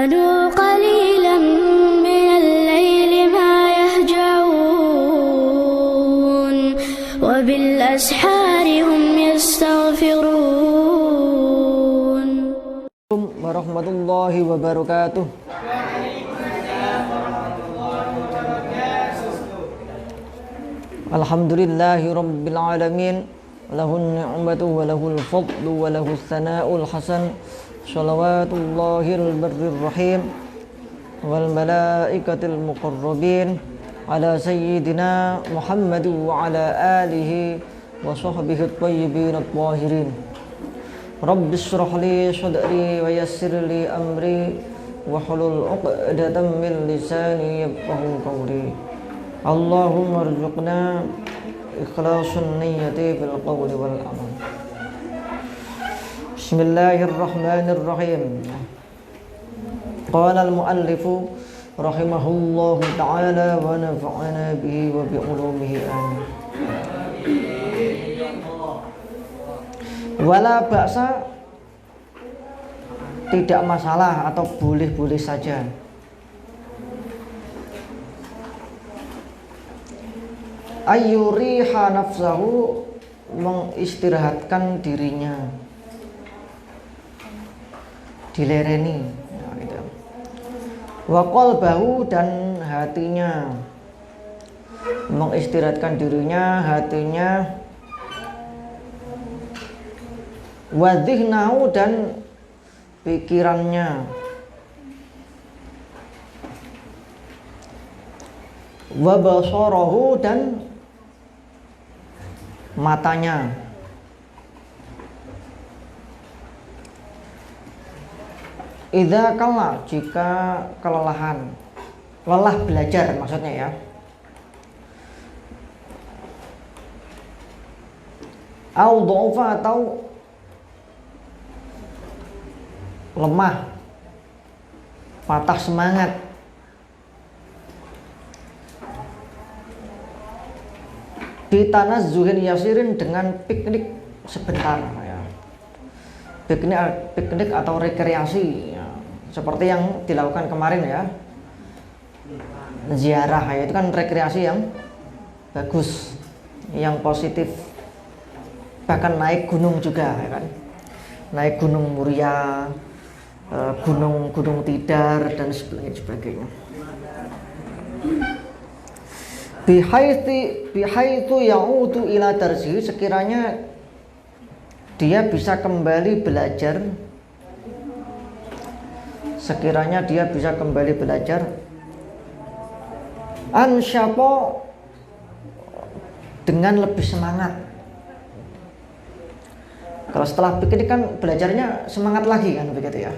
كانوا قليلا من الليل ما يهجعون وبالأسحار هم يستغفرون. Warahmatullahi wabarakatuh. Alhamdulillahi rabbil alamin. Lahun ni'matu wa lahul fadlu wa lahus sana'ul hasan. Shalawatullahil barrir rahim wal malaikatil muqarrabin ala sayyidina Muhammad wa ala alihi wa sahbihi at-tayyibin at-tahirin. Rabbi shrah li sadri wa yassir li amri wahlul 'uqdatam min lisani yafqahu qawli. Allahumma arzuqna ikhlasun niyyati fil qawli wal amal. Bismillahirrahmanirrahim. Qala al-muallifu rahimahullahu ta'ala wa nafa'ana bihi wa bi ulumihi amin. Wala ba'sa, tidak masalah atau boleh-boleh saja. Ayyuriha nafsahu, mengistirahatkan dirinya, dilereni ya, gitu. Wa qalbahu, dan hatinya, mengistirahatkan dirinya, hatinya. Wa dhihnahu, dan pikirannya. Wa basarahu, dan matanya. Idza kala, jika kelelahan, lelah belajar maksudnya ya. Au dha'fa, atau lemah, patah semangat. Bitanazzuhin yasirin, dengan piknik sebentar ya. Piknik atau rekreasi ya. Seperti yang dilakukan kemarin ya, ziarah ya, itu kan rekreasi yang bagus, yang positif. Bahkan naik gunung juga ya kan, naik Gunung Muria, Gunung Tidar dan sebagainya. Bihaitsu ya'udu ila darsihi, sekiranya dia bisa kembali belajar, ansyapo, dengan lebih semangat. Kalau setelah piknik kan belajarnya semangat lagi kan, begitu ya.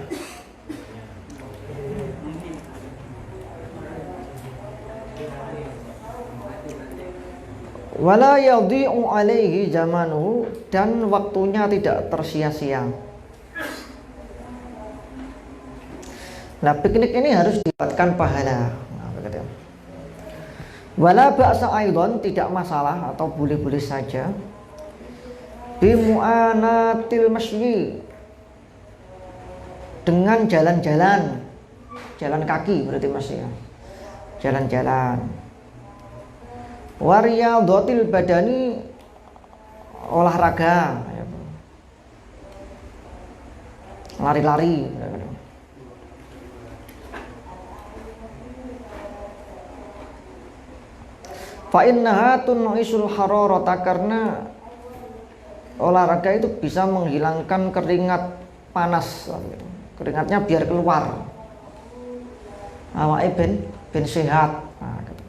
Wala yadhi'u alaihi zamanuhu, dan waktunya tidak tersia-sia. Nah, piknik ini harus didapatkan pahala. Nah, begitu. Wala ba'sa aidan, tidak masalah atau boleh-boleh saja. Bimu'anatil masyi, dengan jalan-jalan, jalan kaki berarti mas ya, jalan-jalan. Wariyadhatil badani, olahraga, lari-lari. Fa innaha tun'isul hararata, karena olahraga itu bisa menghilangkan keringat panas, keringatnya biar keluar, awake ben sehat. Nah, gitu.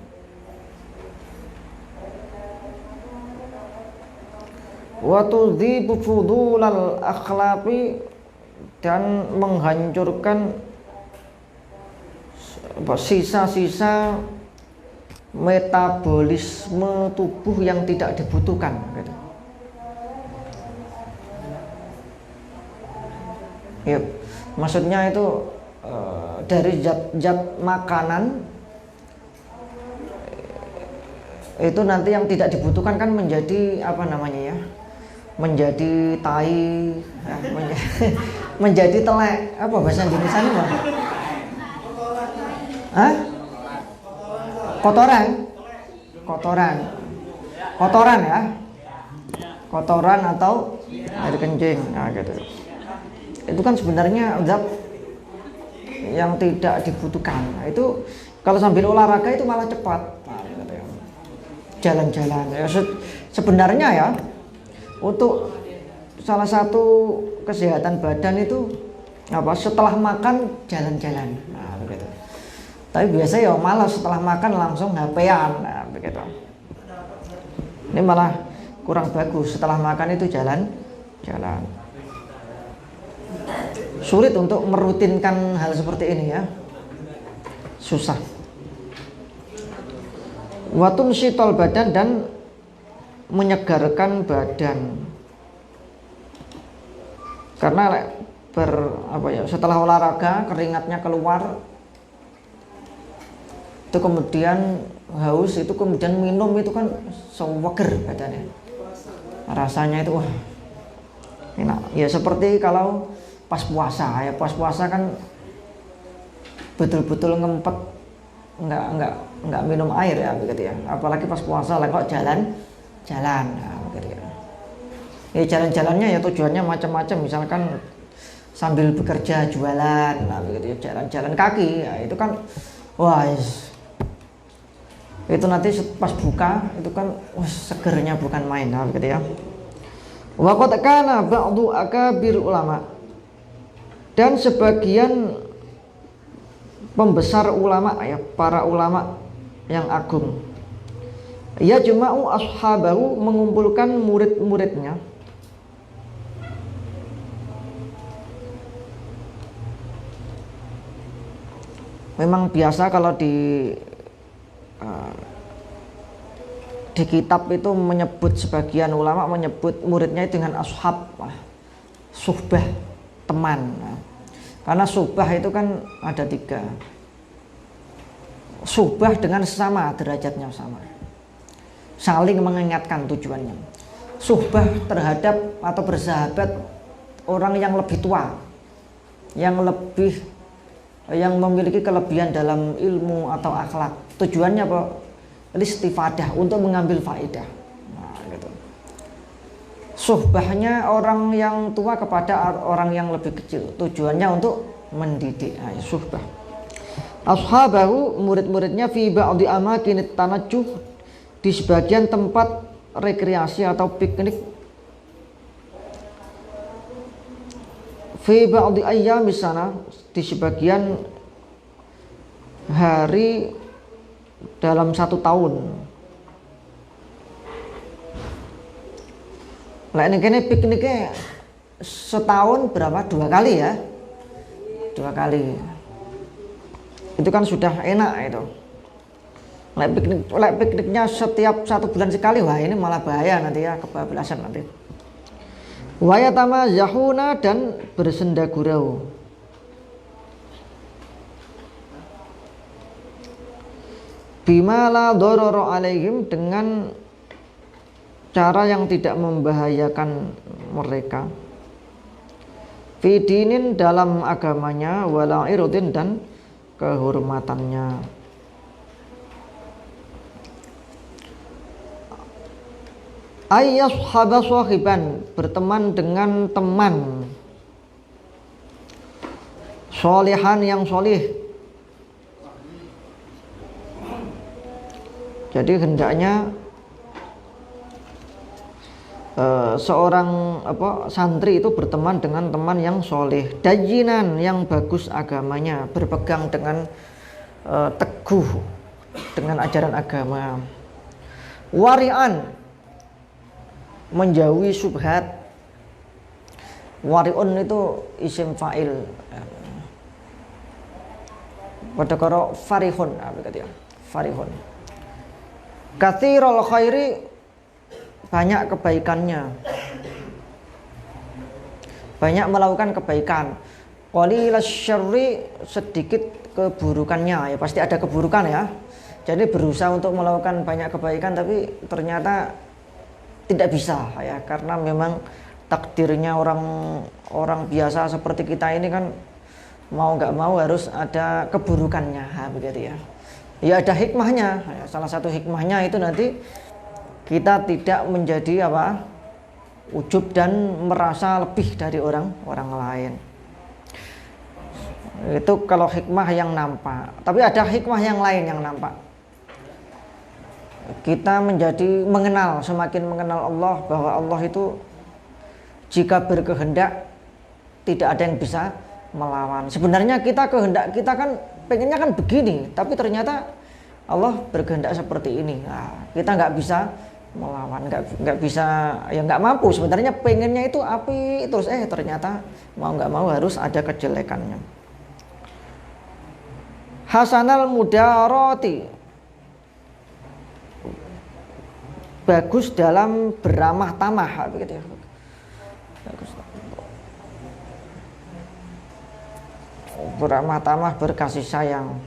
Wa tudhibu fudulal akhlaqi, dan menghancurkan sisa-sisa metabolisme tubuh yang tidak dibutuhkan gitu. Ya, maksudnya itu dari zat-zat makanan itu nanti yang tidak dibutuhkan kan menjadi apa namanya ya, menjadi tai, menjadi telek, apa bahasa Indonesia ini Bang? Hah? Kotoran. Kotoran. Kotoran ya. Kotoran atau air kencing. Nah, gitu. Itu kan sebenarnya zat yang tidak dibutuhkan. Nah, itu kalau sambil olahraga itu malah cepat. Nah, gitu ya. Jalan-jalan. Ya, sebenarnya ya untuk salah satu kesehatan badan itu apa? Setelah makan jalan-jalan. Nah, begitu. Tapi biasa ya malas setelah makan langsung HP-an. Nah, begitu. Ini malah kurang bagus. Setelah makan itu jalan-jalan. Sulit untuk merutinkan hal seperti ini ya. Susah. Watun syitol badan dan menyegarkan badan. Karena setelah olahraga keringatnya keluar, itu kemudian haus, itu kemudian minum, itu kan seger badannya. Rasanya itu wah enak. Ya seperti kalau pas puasa ya, pas puasa kan betul-betul ngempet, nggak minum air ya begitu ya. Apalagi pas puasa lah kok jalan nah, begitu ya. Ya jalan-jalannya ya tujuannya macam-macam, misalkan sambil bekerja jualan, nah begitu ya, jalan-jalan kaki ya, itu kan wah itu nanti pas buka itu kan segernya bukan main, nah begitu ya. Wa qad kana ba'du akabir ulama, dan sebagian pembesar ulama ya, para ulama yang agung, ya juma'u ashabahu, mengumpulkan murid-muridnya, memang biasa kalau di kitab itu menyebut, sebagian ulama menyebut muridnya dengan ashab, suhbah, teman. Karena suhbah itu kan ada 3. Suhbah dengan sesama, derajatnya sama, saling mengingatkan tujuannya. Suhbah terhadap atau bersahabat orang yang lebih tua, yang memiliki kelebihan dalam ilmu atau akhlak. Tujuannya apa? Istifadah, untuk mengambil faedah. Nah, gitu. Suhbahnya orang yang tua kepada orang yang lebih kecil, tujuannya untuk mendidik. Nah, suhbah. Ashabahu, murid-muridnya, fi ba'di amakinit tanajjuh, di sebagian tempat rekreasi atau piknik, fi ba'di ayyamis sana, di sebagian hari dalam 1 tahun. Lah ini pikniknya setahun berapa? 2 kali ya, 2 kali. Itu kan sudah enak itu. Pikniknya setiap 1 bulan sekali, wah ini malah bahaya nanti ya, kebablasan nanti. Wayatama zahuna, dan bersenda gurau. Bima la dororo alaihim, dengan cara yang tidak membahayakan mereka. Fidinin, dalam agamanya, wala irdin, dan kehormatannya. Ayyashhaba sahiban, berteman dengan teman solihan, yang solih. Jadi hendaknya seorang santri itu berteman dengan teman yang soleh, dajinan, yang bagus agamanya, berpegang dengan teguh dengan ajaran agama, wari'an, menjauhi syubhat. Wari'un itu isim fa'il, pada karo farihun, begitu ya, farihun. Katsirul khairi, banyak kebaikannya, banyak melakukan kebaikan. Qalilas syarri, sedikit keburukannya, ya pasti ada keburukan ya. Jadi berusaha untuk melakukan banyak kebaikan tapi ternyata tidak bisa ya, karena memang takdirnya orang biasa seperti kita ini kan mau nggak mau harus ada keburukannya, begitu ya. Ya ada hikmahnya. Salah satu hikmahnya itu nanti kita tidak menjadi ujub dan merasa lebih dari orang lain. Itu kalau hikmah yang nampak. Tapi ada hikmah yang lain yang nampak. Kita menjadi semakin mengenal Allah, bahwa Allah itu jika berkehendak tidak ada yang bisa melawan. Sebenarnya kehendak kita kan pengennya kan begini, tapi ternyata Allah berkehendak seperti ini. Kita nggak bisa melawan, nggak bisa, ya nggak mampu. Sebenarnya pengennya itu api, terus ternyata mau nggak mau harus ada kejelekannya. Hasanal mudarati, bagus dalam beramah tamah, begitu ya. Bagus. Beramah tamah, berkasih sayang.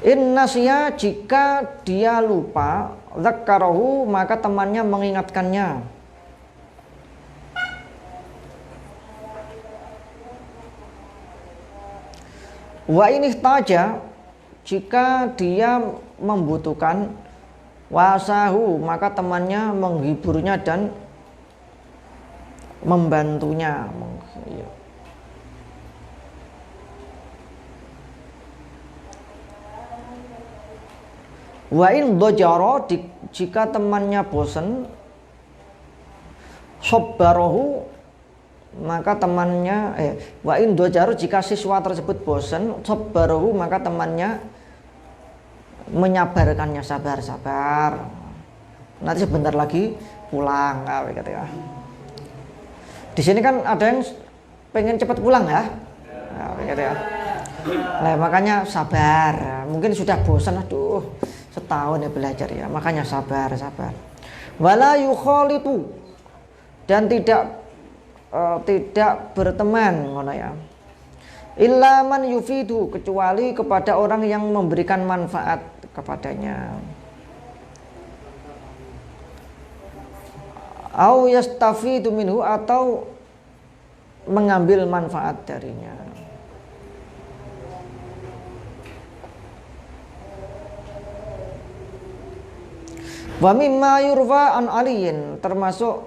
Innasya, jika dia lupa, dzakarahu, maka temannya mengingatkannya. Wa ini taja, jika dia membutuhkan, wasahu, maka temannya menghiburnya dan membantunya. Wa in dojaro, jika temannya bosan, sobbarahu, maka temannya wa in dojaro, jika siswa tersebut bosan, sobbarahu, maka temannya menyabarkannya, sabar. Nanti sebentar lagi pulang, gitu ya. Di sini kan ada yang pengen cepat pulang ya, gitu ya. Nah, makanya sabar. Mungkin sudah bosan, aduh, setahun ya belajar ya, makanya sabar. Wala yukhalitu, dan tidak berteman, ngono ya. Illa man yufidu, kecuali kepada orang yang memberikan manfaat kepadanya. Au yastafidu minhu, atau mengambil manfaat darinya. Wa mimma yurfa an aliyin, termasuk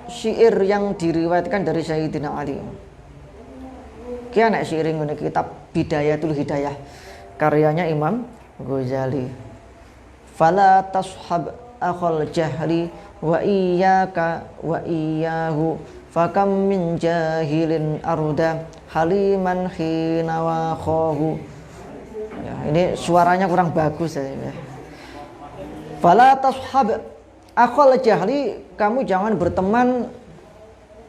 syair yang diriwayatkan dari Sayyidina Ali. Ki ana syair ngene, kitab Bidayatul Hidayah karyanya Imam Ghazali. Fala tashab akhal jahli wa iyyaka wa iyyahu, fakam min jahilin arda haliman hina wa khahu. Ya, ini suaranya kurang bagus ya. Fala tashab akhal jahli, kamu jangan berteman.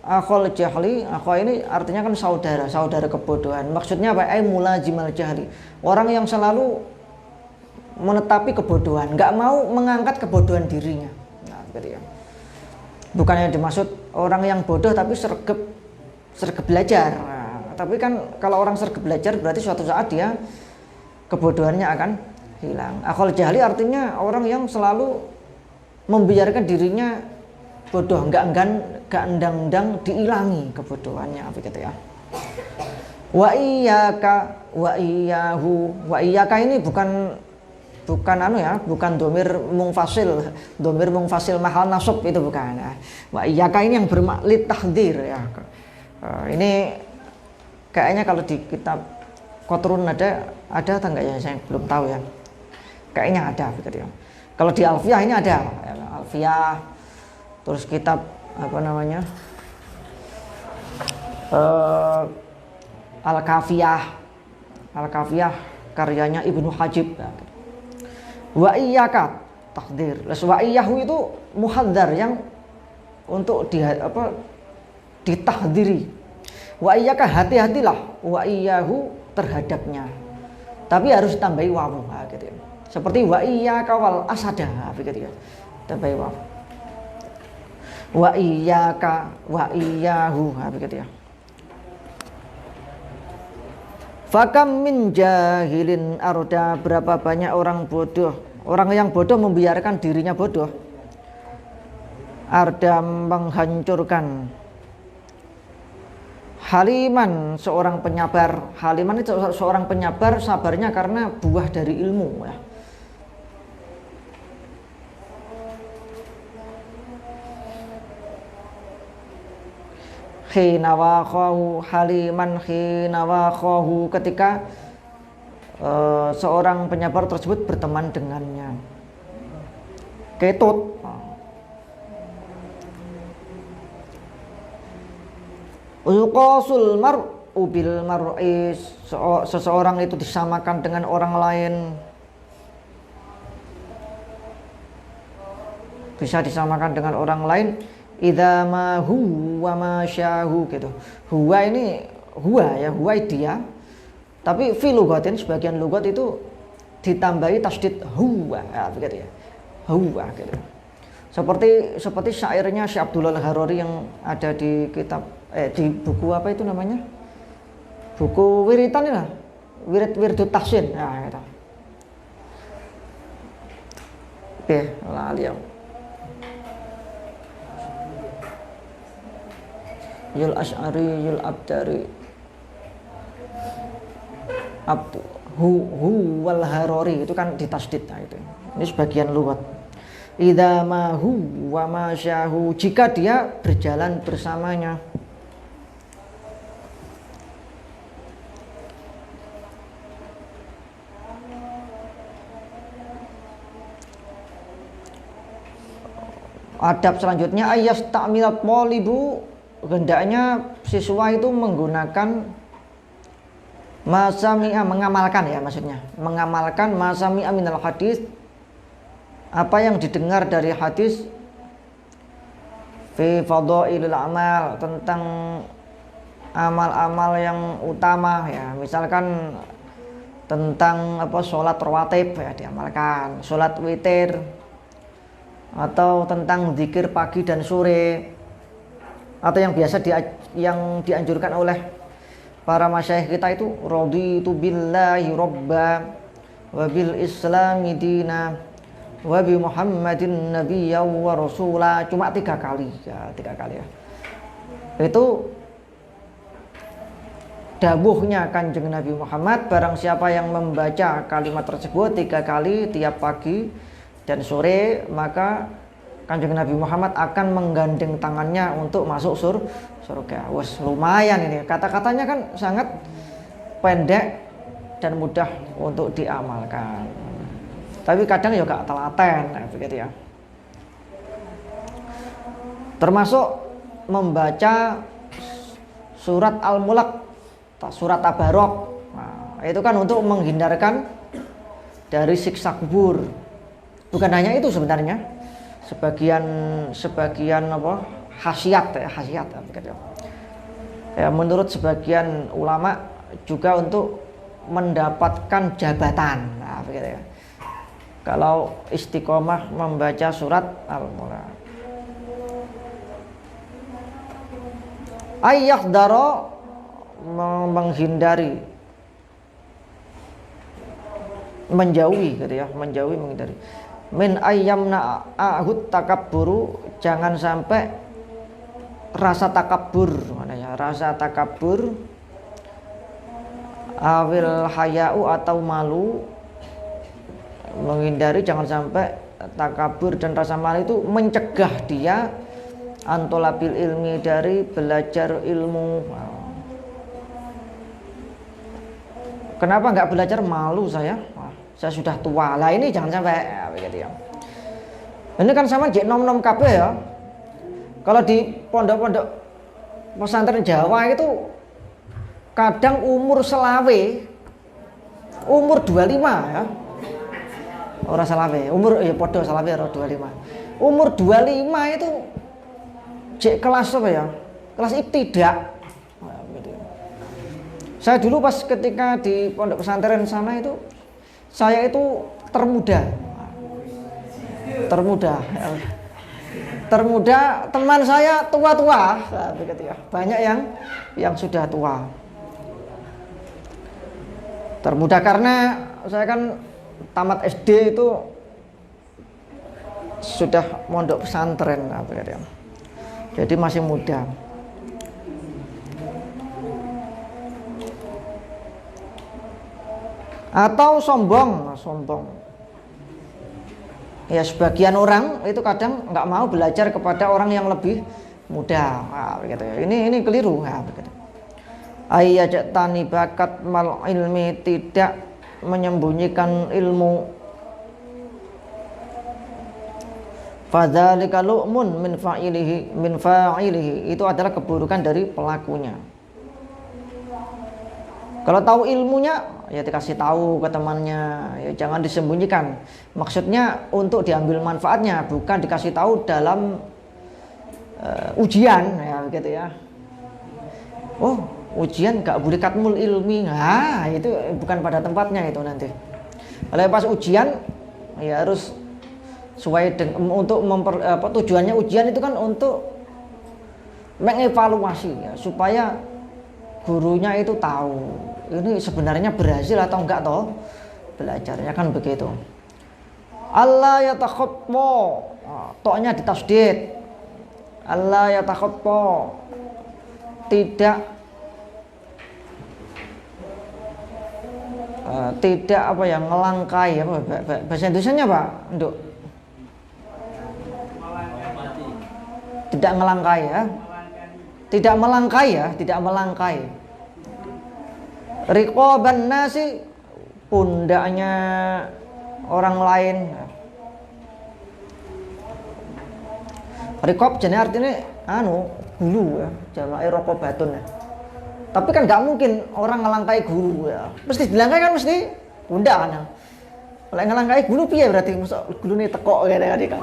Akhal jahli, akhal ini artinya kan saudara kebodohan. Maksudnya apa? Mulazimal jahli, orang yang selalu menetapi kebodohan, nggak mau mengangkat kebodohan dirinya. Nah, gitu ya. Bukannya dimaksud orang yang bodoh tapi sergap belajar. Nah, tapi kan kalau orang sergap belajar berarti suatu saat dia kebodohannya akan hilang. Akhal jahli artinya orang yang selalu membiarkan dirinya bodoh, nggak endang-endang diilangi kebodohannya, begitu ya. Wa iyyaka wa iyyahu, wa iyyaka ini bukan bukan domir mungfasil mahal nasab, itu bukan. Wa iyyaka ini yang bermakna tahdzir ya. Ini kayaknya kalau di kitab Qatrun ada atau enggak ya, saya belum tahu ya. Kayaknya ada, begitu ya. Kalau di Alfiyah ini ada, Alfiyah, terus kitab Al-Kafiyah karyanya Ibnu Hajib. Wa iyyaka takdir. Wa iyyahu itu muhadzar, yang untuk ditahdiri. Wa iyyaka, hati-hatilah, wa iyyahu, terhadapnya. Tapi harus tambahi wawu, gitu ya. Seperti wa iyyaka wal asada, begitu ya. Tambahi wawu. Wa iyyaka wa iyyahu, begitu ya. Fakam min jahilin arda, berapa banyak orang bodoh, orang yang bodoh membiarkan dirinya bodoh. Arda, menghancurkan. Haliman, seorang penyabar. Haliman itu seorang penyabar, sabarnya karena buah dari ilmu ya. Khina waqahu haliman khina waqahu, ketika seorang penyabar tersebut berteman dengannya. Ketut. Yuqasul mar'u bil mar'i, seseorang itu disamakan dengan orang lain. Bisa disamakan dengan orang lain idza ma huwa ma syahu gitu. Huwa ini huwa dia. Tapi fi lughatin, sebagian lugat itu ditambahi tasdid huwa ya, begitu ya. Huwa gitu. Seperti syairnya Syekh Abdullah Al-Harari yang ada di kitab di buku apa itu namanya? Buku wiritan ya. Wirid tahsin ya gitu. Oke, lali ya. Yul Asy'ari yul Abdari wal Harari itu kan ditasdid. Nah, itu ini sebagian lugat. Idza ma huwa ma syahu, jika dia berjalan bersamanya. Adab selanjutnya ayas ta'milat polibu, hendaknya siswa itu menggunakan masami'a, mengamalkan ya, maksudnya mengamalkan masami'a minal hadis, apa yang didengar dari hadis, fi fadhailil amal, tentang amal-amal yang utama ya, misalkan tentang apa, sholat rawatib ya diamalkan, sholat witir, atau tentang zikir pagi dan sore, atau yang biasa yang dianjurkan oleh para masyayikh kita itu raditu billahi robba wa bil islami dina wa bi muhammadin nabiyya wa rasula, cuma 3 kali ya, 3 kali ya. Itu dawuhnya Kanjeng Nabi Muhammad, barang siapa yang membaca kalimat tersebut 3 kali tiap pagi dan sore, maka Kanjeng Nabi Muhammad akan menggandeng tangannya untuk masuk surga. Wes lumayan ini. Kata-katanya kan sangat pendek dan mudah untuk diamalkan. Tapi kadang ya gak telaten begitu ya. Termasuk membaca surat Al-Mulk, surat Tabarok. Nah, itu kan untuk menghindarkan dari siksa kubur. Bukan hanya itu sebenarnya, sebagian apa, khasiat begitu. Ya, menurut sebagian ulama juga untuk mendapatkan jabatan, nah, begitu ya. Kalau istiqomah membaca surat Al-Mulk. Ayyakhdaro, menghindari, menjauhi gitu ya, menghindari. Min ayyamna ahud takabburu, jangan sampai rasa takabbur, maknanya rasa takabbur, awil haya'u, atau malu, menghindari jangan sampai takabur dan rasa malu itu mencegah dia antolabil ilmi, dari belajar ilmu. Kenapa nggak belajar? Malu saya sudah tua lah, ini jangan sampai ya, begitu ya. Ini kan sama jek nom-nom kabeh ya. Kalau di pondok-pondok pesantren Jawa itu kadang umur selawe, umur 25 ya. Orang selawe, umur ya podo selawe orang 25. Umur 25 itu jek kelas apa ya? Kelas ibtidak. Nah, gitu. Saya dulu pas ketika di pondok pesantren sana itu, saya itu termuda, teman saya tua-tua, nah, begitu ya. Banyak yang sudah tua. Termuda karena saya kan tamat SD itu sudah mondok pesantren, nah, begitu ya. Jadi masih muda. Atau sombong, sombong. Ya sebagian orang itu kadang nggak mau belajar kepada orang yang lebih muda, begitu ya. Ini keliru, begitu. Ayyajtani bakat mal ilmi, tidak menyembunyikan ilmu. Fadzalika lu'mun min fa'ilihi, itu adalah keburukan dari pelakunya. Kalau tahu ilmunya ya dikasih tahu ke temannya, ya jangan disembunyikan. Maksudnya untuk diambil manfaatnya, bukan dikasih tahu dalam ujian, ya begitu ya. Oh, ujian gak boleh katmul ilmi. Nah, itu bukan pada tempatnya itu nanti. Kalau pas ujian ya harus sesuai dengan tujuannya ujian itu kan untuk mengevaluasi ya, supaya gurunya itu tahu ini sebenarnya berhasil atau enggak toh belajarnya, kan begitu. Allah yatakhatpo, toknya ditasdid. Allah yatakhatpo, tidak apa ya, ngelangkai, apa bahasa Indonesianya Pak Nduk? Tidak ngelangkai ya. Tidak melangkai ya, tidak melangkai. Riqaban nasi, pundaknya orang lain. Riqab jadi artinya gulu ya, jama'i raqabatun ya. Tapi kan nggak mungkin orang ngelangkai guru ya. Mesti dilangkai kan mesti pundak kan. Kalau ngelangkai guru piye berarti gulune tekok gitu kan.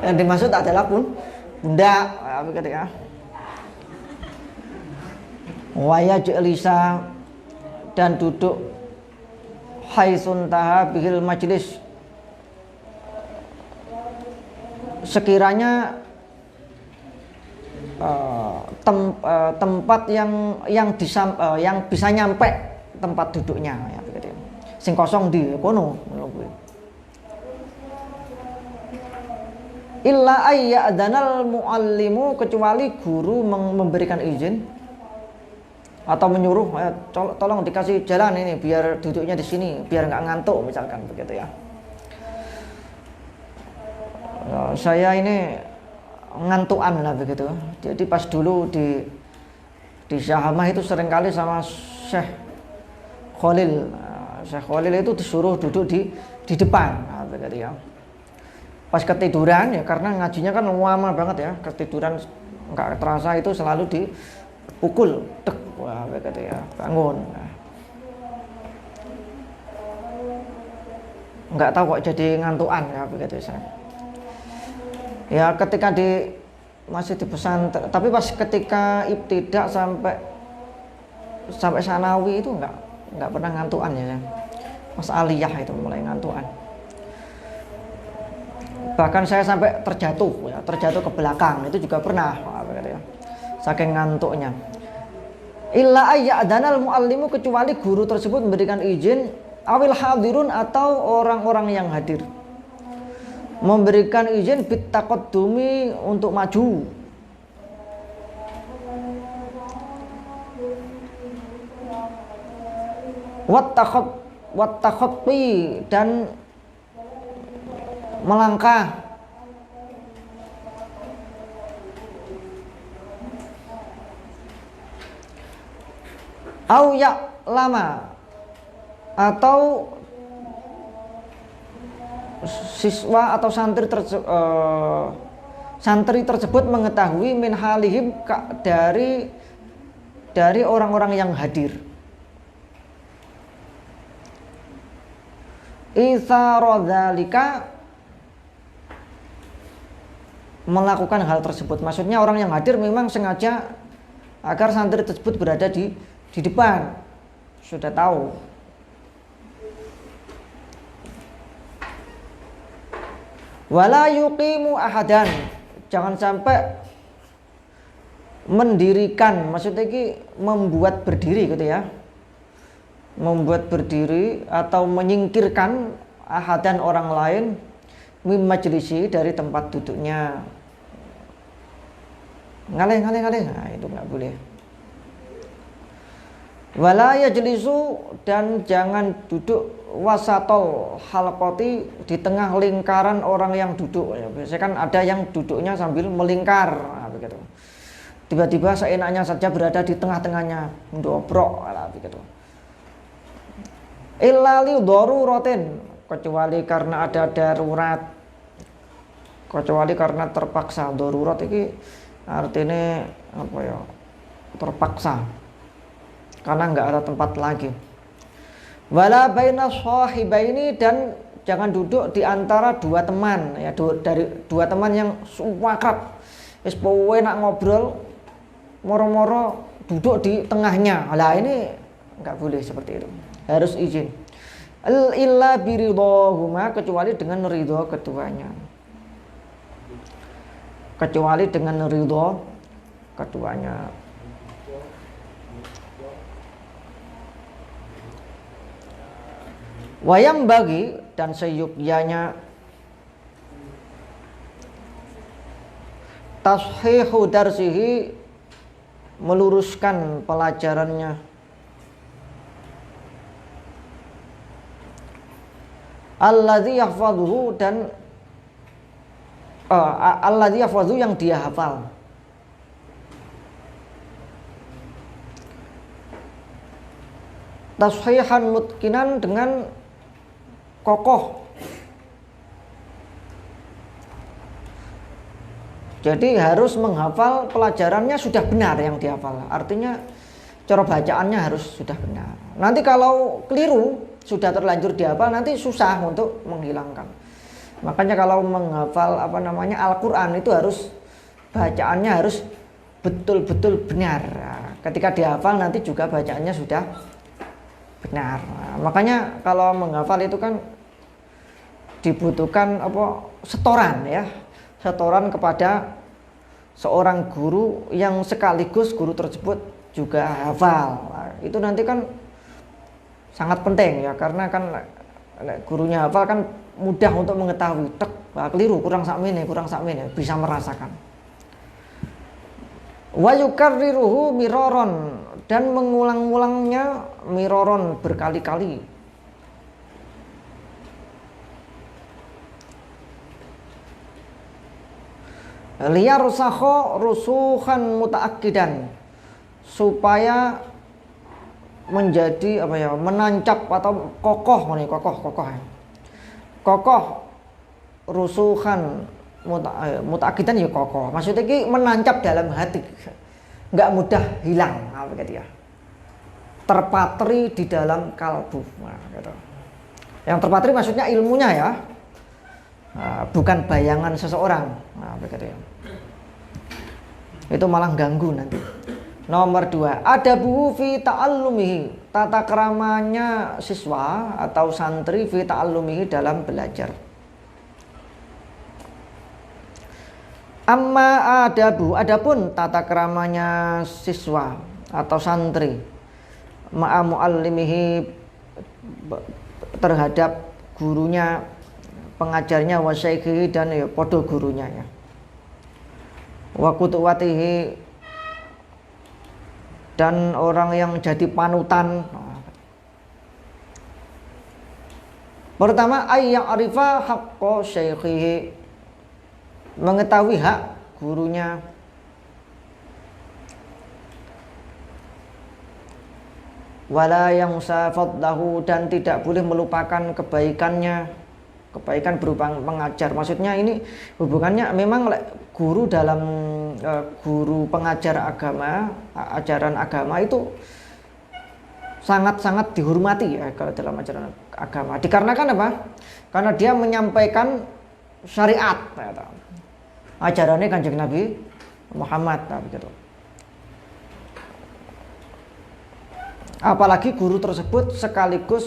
Yang dimaksud adalah pundak, ya begitu ya. Waya jelisa, dan duduk haitsun taha bihil majlis, sekiranya tempat yang bisa nyampe tempat duduknya, ya begitu. Sing kosong di kono. Illa ayya'danal muallimu, kecuali guru memberikan izin atau menyuruh, tolong dikasih jalan ini biar duduknya di sini, biar nggak ngantuk misalkan begitu ya. Saya ini ngantuan lah begitu. Jadi pas dulu di Syahamah itu seringkali sama Syekh Khalil. Syekh Khalil itu disuruh duduk di depan, begitu ya. Pas ketiduran ya, karena ngajinya kan lama banget ya, ketiduran nggak terasa itu selalu dipukul, wah begitu ya, bangun. Nggak tahu kok jadi ngantuan ya begitu saya. Ya ketika masih di pesantren, tapi pas ketika ibtidak sampai sanawi itu nggak pernah ngantuan ya. Pas aliyah itu mulai ngantuan. Bahkan saya sampai terjatuh ke belakang, itu juga pernah, ya, saking ngantuknya. Illa ayya'danal muallimu, kecuali guru tersebut memberikan izin, awil hadirun, atau orang-orang yang hadir memberikan izin bit taqaddumi, untuk maju. Wat takhatti, dan melangkah. Au ya lama, atau siswa atau santri tersebut mengetahui min halihim, dari orang-orang yang hadir. Isaradzalika, melakukan hal tersebut. Maksudnya orang yang hadir memang sengaja agar santri tersebut berada di depan, sudah tahu. Wala yuqimu ahadan, jangan sampai mendirikan, maksudnya ini membuat berdiri gitu ya, membuat berdiri atau menyingkirkan ahadan, orang lain, mim majlisi, dari tempat duduknya. Ngalih, nah itu nggak boleh. Wala yajlisu, dan jangan duduk wasatol halqati, di tengah lingkaran orang yang duduk. Ya, biasanya kan ada yang duduknya sambil melingkar, nah, begitu. Tiba-tiba seenaknya saja berada di tengah-tengahnya, mendobrok, nah, begitu. Illa li daruratin, kecuali karena ada darurat, kecuali karena terpaksa. Darurat ini artinya apa ya? Terpaksa, karena nggak ada tempat lagi. Wala baina sahibaini, dan jangan duduk di antara dua teman, ya, dari dua teman yang akrab, wis pokoke nak ngobrol moro-moro duduk di tengahnya. Lah ini nggak boleh seperti itu, harus izin. Illa biridhahuma, kecuali dengan ridho keduanya, kecuali dengan ridho keduanya. Wayang bagi, dan seyukyanya tashihu darsihi, meluruskan pelajarannya. Alladzi yahfazuhu, dan alladzi yahfazu, yang dia hafal. Tashihan mutkinan, dengan kokoh. Jadi harus menghafal pelajarannya sudah benar yang dihafal. Artinya cara bacaannya harus sudah benar. Nanti kalau keliru, sudah terlanjur dihafal, nanti susah untuk menghilangkan. Makanya kalau menghafal Al-Quran itu harus bacaannya harus betul-betul benar. Ketika dihafal nanti juga bacaannya sudah benar. Makanya kalau menghafal itu kan dibutuhkan setoran, ya, setoran kepada seorang guru yang sekaligus guru tersebut juga hafal. Nah, itu nanti kan sangat penting, ya, karena kan gurunya hafal kan mudah untuk mengetahui, keliru, kurang sakmene, bisa merasakan. Wa yukarriruhu miraron, dan mengulang-ulangnya miraron, berkali-kali. Liyarsakha rusukhan mutaakkidan, supaya menjadi menancap atau kokoh rusukhan mutaakkidan, ya kokoh, maksudnya ini menancap dalam hati, nggak mudah hilang, gitu ya, terpatri di dalam kalbu. Nah, gitu. Yang terpatri maksudnya ilmunya, ya, bukan bayangan seseorang. Nah, begitu ya. Itu malah ganggu nanti. Nomor 2, adabuhu fi ta'allumihi, tata keramanya siswa atau santri fi ta'allumihi, dalam belajar. Amma adabu, adapun tata keramanya siswa atau santri ma'a muallimihi, terhadap gurunya, pengajarnya, wa syaikhihi, dan ya podo gurunya, ya, wa kutuwatihi, dan orang yang jadi panutan. Pertama, ayya'rifa haqqa syaikhihi, mengetahui hak gurunya. Wala yang musafadlahu, dan tidak boleh melupakan kebaikannya, kebaikan berupa pengajar. Maksudnya ini hubungannya memang guru dalam guru pengajar agama, ajaran agama itu sangat-sangat dihormati, ya, kalau dalam ajaran agama. Dikarenakan apa? Karena dia menyampaikan syariat, ya, ajarannya Kanjeng Nabi Muhammad, begitu. Apalagi guru tersebut sekaligus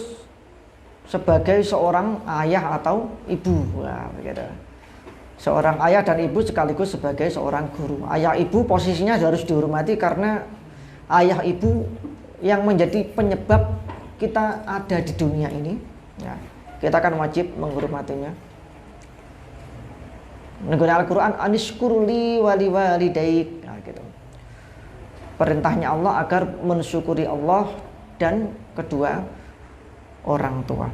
sebagai seorang ayah atau ibu, nah, begitu. Seorang ayah dan ibu sekaligus sebagai seorang guru. Ayah ibu posisinya harus dihormati, karena ayah ibu yang menjadi penyebab kita ada di dunia ini, ya, kita kan wajib menghormatinya. Negara Al-Quran, anishkurli wali walidaik, nah, gitu. Perintahnya Allah agar mensyukuri Allah dan kedua orang tua.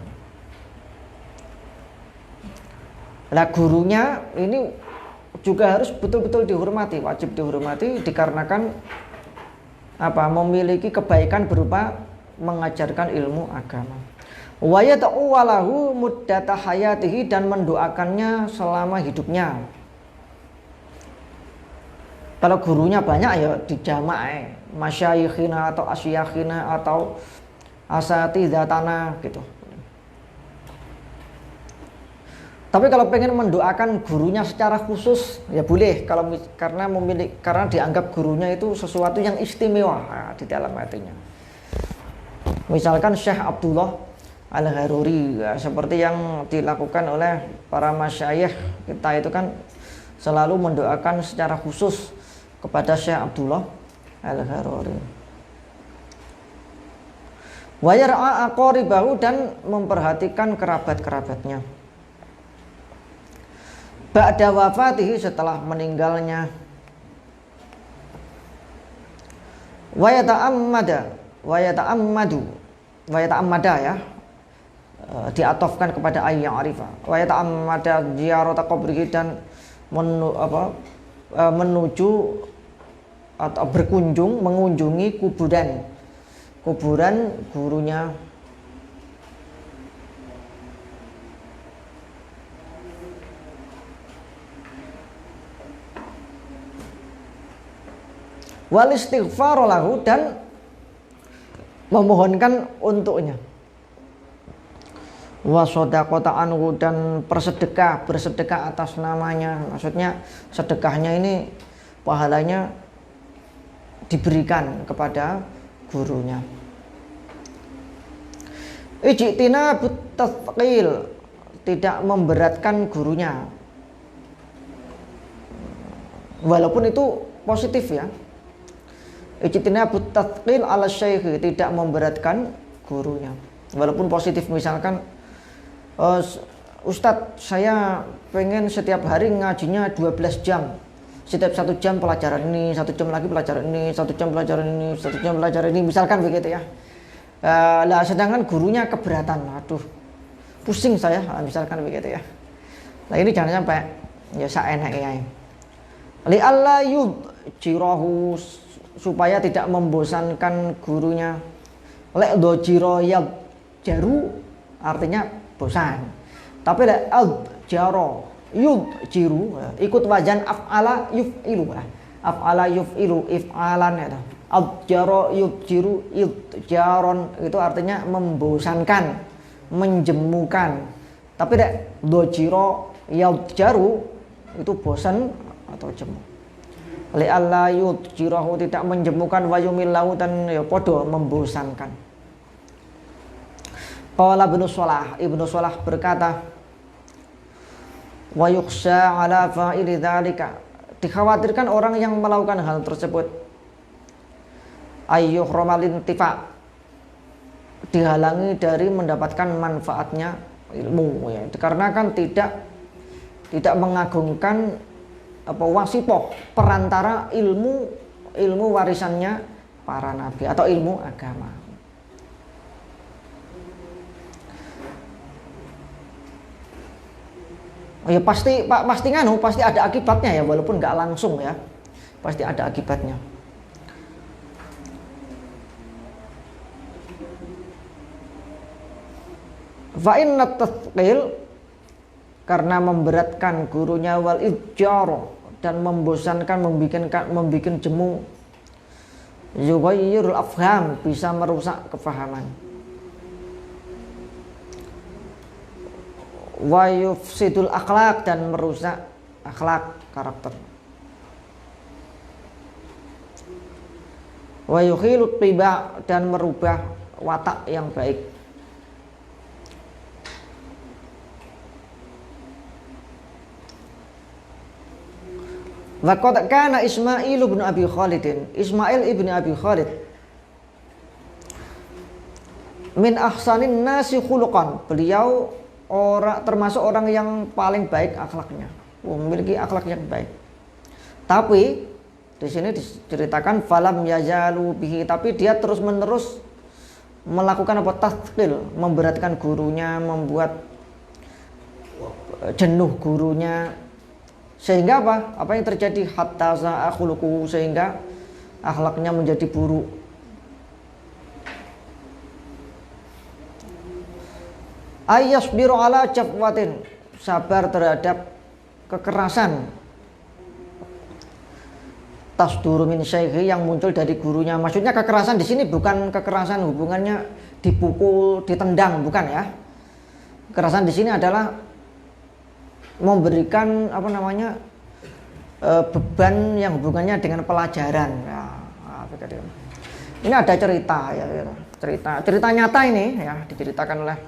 Nah, gurunya ini juga harus betul-betul dihormati, wajib dihormati dikarenakan memiliki kebaikan berupa mengajarkan ilmu agama. Wa yad'u walahu muddata hayatihi, dan mendoakannya selama hidupnya. Kalau gurunya banyak ya dijamak, masyayikhina atau asyayikhina atau asatidzatana gitu. Tapi kalau pengen mendoakan gurunya secara khusus ya boleh, karena dianggap gurunya itu sesuatu yang istimewa di dalam hatinya. Misalkan Syekh Abdullah Al-Haruri ya, seperti yang dilakukan oleh para masyayikh kita itu kan selalu mendoakan secara khusus kepada Syekh Abdullah Al-Haruri. Wa yar'a aqaribahu, dan memperhatikan kerabat-kerabatnya. Ba'da wafatihi, setelah meninggalnya. Wa yata'ammada ya, diatofkan kepada ayya arifa. Wa yata'ammada ziyarata qabrihi, dan menuju atau mengunjungi kuburan gurunya. Wal istighfar lahu, dan memohonkan untuknya. Wa shadaqata anhu, dan bersedekah atas namanya. Maksudnya sedekahnya ini pahalanya diberikan kepada gurunya. Ijtinabut tathqil, tidak memberatkan gurunya. Walaupun itu positif ya. Ijtinabut tathqil ala syekh, tidak memberatkan gurunya. Walaupun positif, misalkan Ustadz, saya pengen setiap hari ngajinya 12 jam. Setiap 1 jam pelajaran ini, 1 jam lagi pelajaran ini, 1 jam pelajaran ini, 1 jam pelajaran ini, misalkan begitu ya. Lah sedangkan gurunya keberatan, aduh pusing saya, misalkan begitu ya. Nah ini jangan sampai ya saenake. Li alla yudjirahu, supaya tidak membosankan gurunya. Lek dojiro yad jaru, artinya bosan. Tapi lek ad jaro yud jiru, ikut wajan af'ala yuf'ilu. Af'ala yuf'ilu, if'alan ya. Ad jaro yud jiru jaron, itu artinya membosankan, menjemukan. Tapi lek dojiro yad jaru, itu bosan atau jemu. Li'alla yudjirahu, tidak menjemukan, wa yumillahu, dan ya podo membosankan. Qala Ibnu Shalah berkata, wa yukhsha ala fa'ili dzalika, dikhawatirkan orang yang melakukan hal tersebut, ayyuhramal intifa, dihalangi dari mendapatkan manfaatnya ilmu ya, dikarenakan tidak mengagungkan wasipoh, perantara ilmu warisannya para nabi atau ilmu agama. Ya pasti ada akibatnya ya, walaupun nggak langsung ya, pasti ada akibatnya. Fa inna tathqil, karena memberatkan gurunya, wal idjar, dan membosankan, membikin jemu, yughayyirul afham, bisa merusak kefahaman, wa yufsidul akhlak, dan merusak akhlak, karakter, wa yukhilut tiba, dan merubah watak yang baik. Wa qad kana Ismail bin Abi Khalid, Ismail ibn Abi Khalid, min ahsanin nasi khuluqan, beliau termasuk orang yang paling baik akhlaknya, memiliki akhlak yang baik. Tapi di sini diceritakan falam yazalu bihi, tapi dia terus-menerus melakukan apa, tathqil, memberatkan gurunya, membuat jenuh gurunya, sehingga apa yang terjadi, hatta sa'a khuluquhu, sehingga akhlaknya menjadi buruk. Ayyasbiru ala jafwatin, sabar terhadap kekerasan, tasduru min syaikhi, yang muncul dari gurunya. Maksudnya kekerasan di sini bukan kekerasan hubungannya dipukul, ditendang, bukan ya. Kekerasan di sini adalah memberikan beban yang hubungannya dengan pelajaran. Ya, ini ada cerita ya, cerita nyata ini ya, diceritakan oleh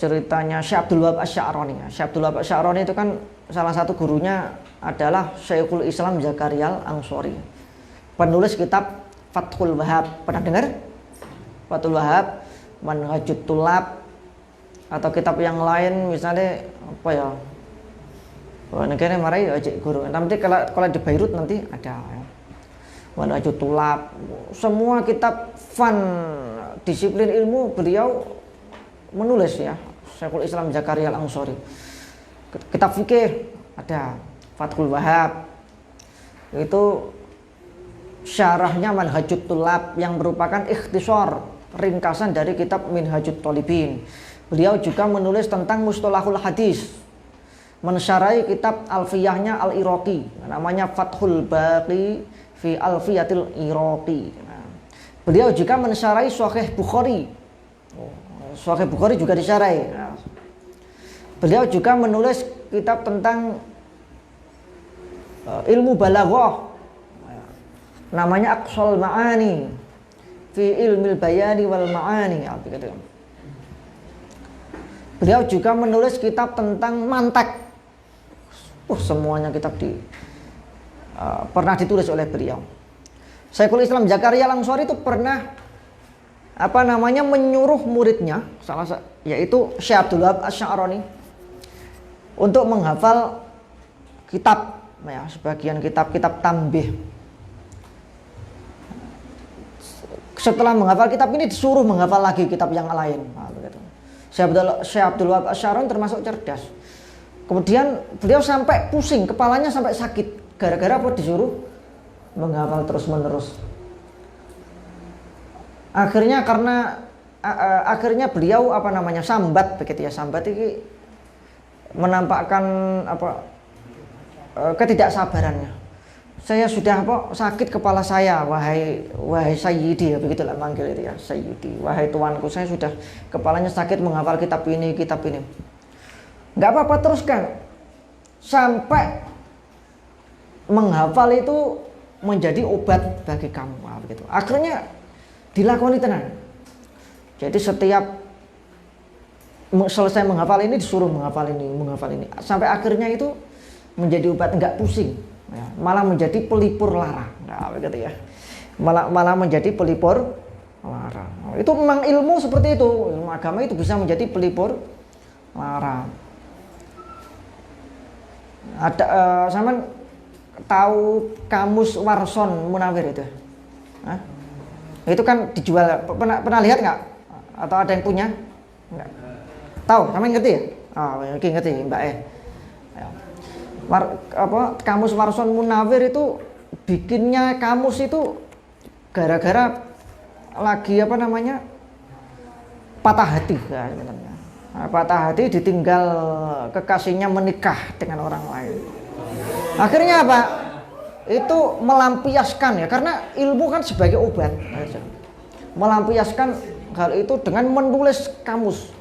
ceritanya Syekh Abdul Wahab Asy-Sya'rani. Syekh Abdul Wahab Asy-Sya'rani itu kan salah satu gurunya adalah Syekhul Islam Zakaria Al-Ansori, penulis kitab Fathul Wahab. Pernah dengar? Fathul Wahab, Manhajut Tulab, atau kitab yang lain misalnya apa ya? Negara marai ajak guru. Nanti kalau di Beirut nanti ada ya. Manhajut Tulab. Semua kitab fan disiplin ilmu beliau menulis ya, Syekhul Islam Zakaria Al-Ansori. Kitab fikih ada Fathul Wahab, itu syarahnya Manhajut Tulab yang merupakan ikhtisar, ringkasan dari kitab Minhajut Thalibin. Beliau juga menulis tentang mustalahul hadis, mensyarahi kitab alfiyahnya Al-Iraqi, namanya Fathul Baqi fi Alfiyatil Iraqi. Beliau juga mensyarahi Sahih Bukhari. Sahih Bukhari juga disyarahi. Beliau juga menulis kitab tentang ilmu balaghah, namanya Aqsal Ma'ani fi ilmil bayani wal ma'ani. Beliau juga menulis kitab tentang mantek. Semuanya kitab pernah ditulis oleh beliau. Syekhul Islam Zakaria Al-Ansori itu pernah menyuruh muridnya, yaitu Syekh Abdul Wahab Asy-Sya'rani, untuk menghafal kitab ya, sebagian kitab tambih. Setelah menghafal kitab ini disuruh menghafal lagi kitab yang lain. Syekh Abdul Wahab Asy-Sya'rani termasuk cerdas. Kemudian beliau sampai pusing, kepalanya sampai sakit gara-gara apa, disuruh menghafal terus-menerus. Akhirnya beliau sambat begitu ya. Sambat ini menampakkan ketidaksabarannya. Saya sudah sakit kepala saya, wahai Sayyidi, ya begitulah manggil itu ya, Sayyidi, wahai tuanku, saya sudah kepalanya sakit menghafal kitab ini. Nggak apa-apa, teruskan sampai menghafal itu menjadi obat bagi kamu. Begitu. Akhirnya dilakoni tenan. Jadi setiap selesai menghafal ini disuruh menghafal ini sampai akhirnya itu menjadi obat, enggak pusing ya, malah menjadi pelipur lara. Nah, begitu ya. Malah menjadi pelipur lara. Itu memang ilmu seperti itu. Ilmu agama itu bisa menjadi pelipur lara. Ada sama tahu kamus Warson Munawir itu? Hah? Itu kan dijual, pernah lihat nggak? Atau ada yang punya? Nggak. Tahu? Kamu ngerti ya? Ngerti Mbak kamus Warson Munawir itu bikinnya kamus itu gara-gara lagi patah hati ya, sebenarnya. Patah hati ditinggal kekasihnya menikah dengan orang lain. Akhirnya apa? Itu melampiaskan ya, karena ilmu kan sebagai obat, melampiaskan hal itu dengan menulis kamus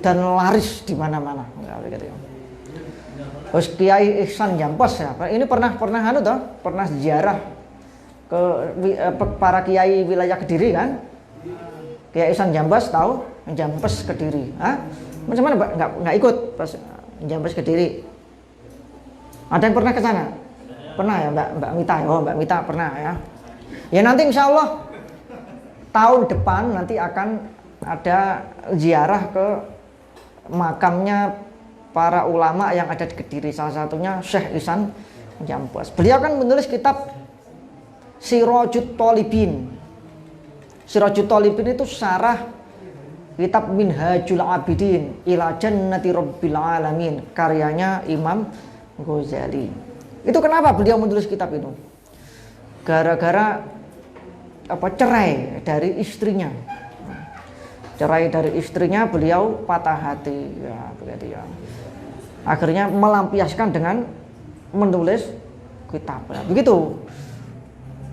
dan laris di mana-mana. Terus Kiai Ihsan Jampos ya, ini pernah ziarah ke para kiai wilayah Kediri kan? Kiai Ihsan Jampos tahu? Jampes Kediri, macam mana nggak ikut pas Jampes Kediri? Ada yang pernah ke sana? Pernah ya Mbak Mita? Mbak Mita pernah ya. Ya nanti insya Allah tahun depan nanti akan ada ziarah ke makamnya para ulama yang ada di Kediri. Salah satunya Syekh Ihsan Jampes. Beliau kan menulis kitab Sirajut Thalibin. Sirajut Thalibin itu syarah kitab Minhajul Abidin ila Jannati Rabbil Alamin karyanya Imam Ghazali. Itu kenapa beliau menulis kitab itu? Gara-gara cerai dari istrinya. Cerai dari istrinya, beliau patah hati ya, begitu ya. Akhirnya melampiaskan dengan menulis kitab. Ya, begitu.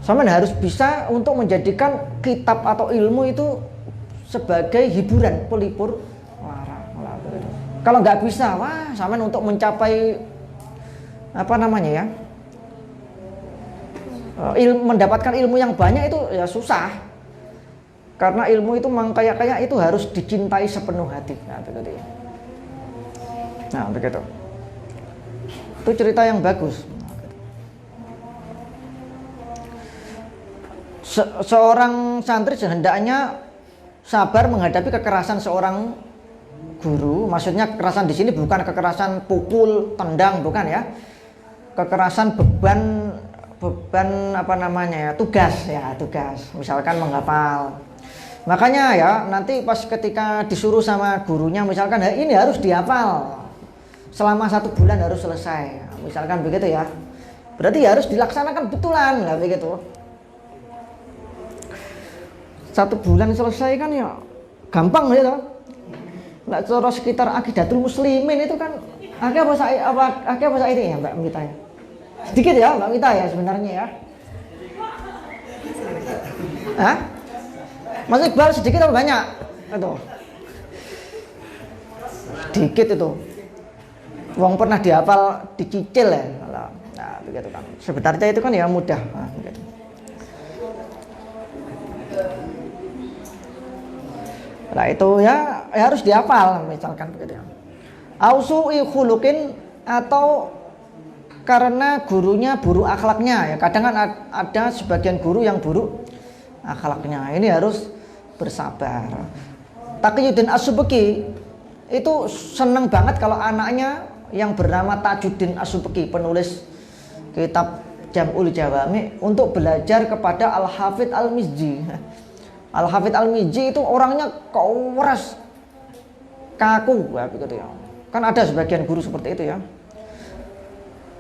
Sampeyan harus bisa untuk menjadikan kitab atau ilmu itu sebagai hiburan, pelipur lara. Kalau nggak bisa, wah, sampeyan untuk mencapai mendapatkan ilmu yang banyak itu ya susah. Karena ilmu itu kayak itu harus dicintai sepenuh hati. Nah, begitu ya. Nah, begitu. Itu cerita yang bagus. Seorang santri hendaknya sabar menghadapi kekerasan seorang guru. Maksudnya kekerasan di sini bukan kekerasan pukul, tendang, bukan ya. Kekerasan beban tugas. Misalkan menghafal. Makanya ya nanti pas ketika disuruh sama gurunya misalkan ini harus dihafal selama 1 bulan harus selesai, misalkan begitu ya, berarti harus dilaksanakan betulan lah begitu. 1 bulan selesai kan ya gampang gitu. Nah, cara sekitar Aqidatul Muslimin itu kan akeh apa ini ya Mbak Mita ya, sedikit ya Mbak Mita ya sebenarnya ya. Hah? Mas Iqbal sedikit atau banyak? Itu dikit itu. Wong pernah dihafal dicicil ya. Nah, begitu kan. Sebenarnya itu kan ya mudah. Nah, begitu. Nah, itu ya harus dihafal misalkan begitu ya. Ausu'i khuluqin atau karena gurunya buruk akhlaknya ya. Kadang kan ada sebagian guru yang buruk akhlaknya. Ini harus bersabar. Taqiyuddin As-Subki itu senang banget kalau anaknya yang bernama Tajuddin As-Subki, penulis kitab Jam'ul Jawami, untuk belajar kepada Al-Hafidz Al-Mizzi. Al-Hafidz Al-Mizzi itu orangnya keras, kaku ya, begitu ya. Kan ada sebagian guru seperti itu ya.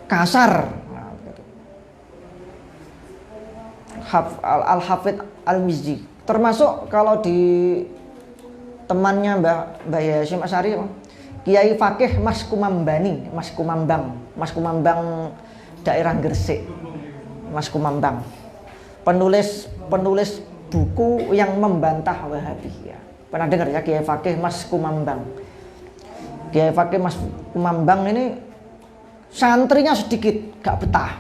Kasar. Nah, begitu. Al-Hafidz Al-Mizzi termasuk kalau di temannya Mbak Yasim Asy'ari, Kiai Fakih Mas Kumambang daerah Gresik. Mas Kumambang penulis buku yang membantah Wahabi ya. Pernah dengar ya Kiai Fakih Mas Kumambang? Kiai Fakih Mas Kumambang ini santrinya sedikit, gak betah,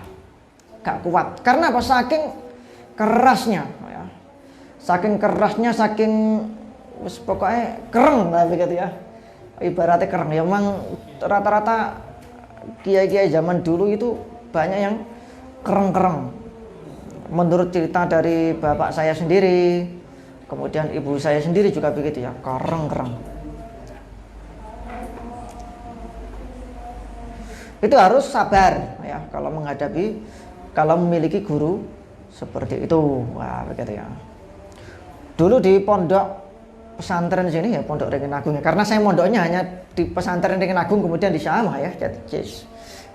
gak kuat. Karena apa? Saking kerasnya ya. Saking pokoknya kereng lah begitu ya. Ibaratnya kereng ya, memang rata-rata kiai-kiai zaman dulu itu banyak yang kereng-kereng. Menurut cerita dari bapak saya sendiri, kemudian ibu saya sendiri juga begitu ya, kereng-kereng. Itu harus sabar ya kalau memiliki guru seperti itu. Wah, begitu ya. Dulu di pondok pesantren sini ya, Pondok Ringin Agung ya. Karena saya mondoknya hanya di pesantren Ringin Agung kemudian di Syamah ya.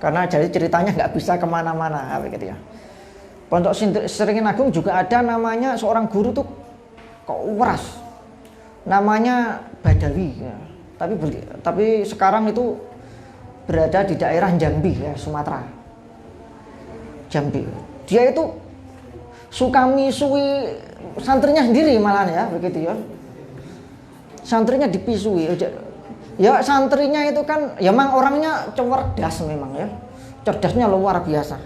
Karena jadi ceritanya nggak bisa kemana-mana begitu ya. Pondok Ringin Agung juga ada namanya seorang guru tuh keras. Namanya Badawi ya. Tapi sekarang itu berada di daerah Jambi ya, Sumatera. Jambi. Dia itu suka misui santrinya sendiri malahan ya, begitu ya. Santrinya dipisui. Ya santrinya itu kan ya memang orangnya cerdas memang ya. Cerdasnya luar biasa.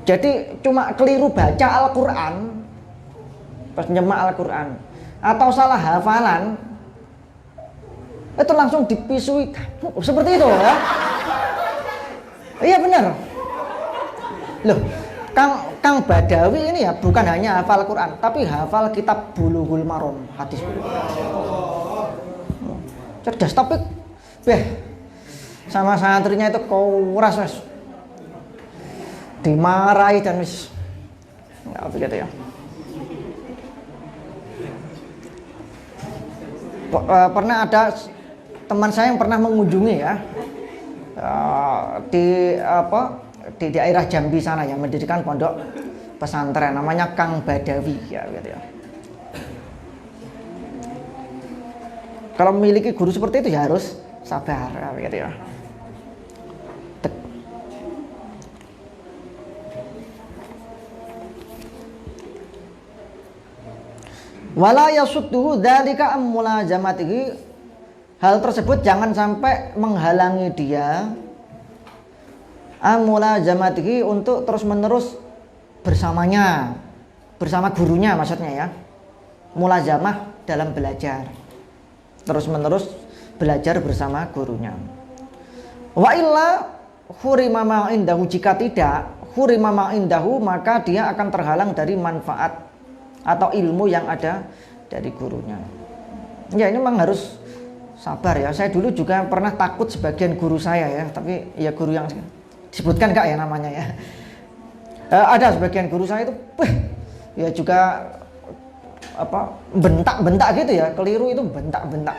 Jadi cuma keliru baca Al-Qur'an, pas nyemak Al-Qur'an atau salah hafalan itu langsung dipisui seperti itu ya. Iya benar. Loh, Kang Badawi ini ya bukan hanya hafal Quran, tapi hafal kitab Bulughul Maram, hadis Bulughul Maram. Cerdas tapi sama santrinya itu keras, dimarahi dan Nah, begitu ya. Pernah ada teman saya yang pernah mengunjungi ya, di daerah Jambi sana yang mendirikan pondok pesantren namanya Kang Badawi ya, gitu ya. Kalau memiliki guru seperti itu ya harus sabar ya, gitu ya. Wala yasudduhu dzalika am mulazamatihi. Hal tersebut jangan sampai menghalangi dia am mulazamatihi untuk terus-menerus bersamanya, bersama gurunya maksudnya ya. Mulazamah dalam belajar. Terus-menerus belajar bersama gurunya. Wa illa hurima ma indahu, jika tidak hurima ma indahu, maka dia akan terhalang dari manfaat atau ilmu yang ada dari gurunya. Ya ini memang harus sabar ya. Saya dulu juga pernah takut sebagian guru saya ya, tapi ya guru yang disebutkan enggak ya namanya ya. Ada sebagian guru saya itu ya juga bentak-bentak gitu ya, keliru itu bentak-bentak.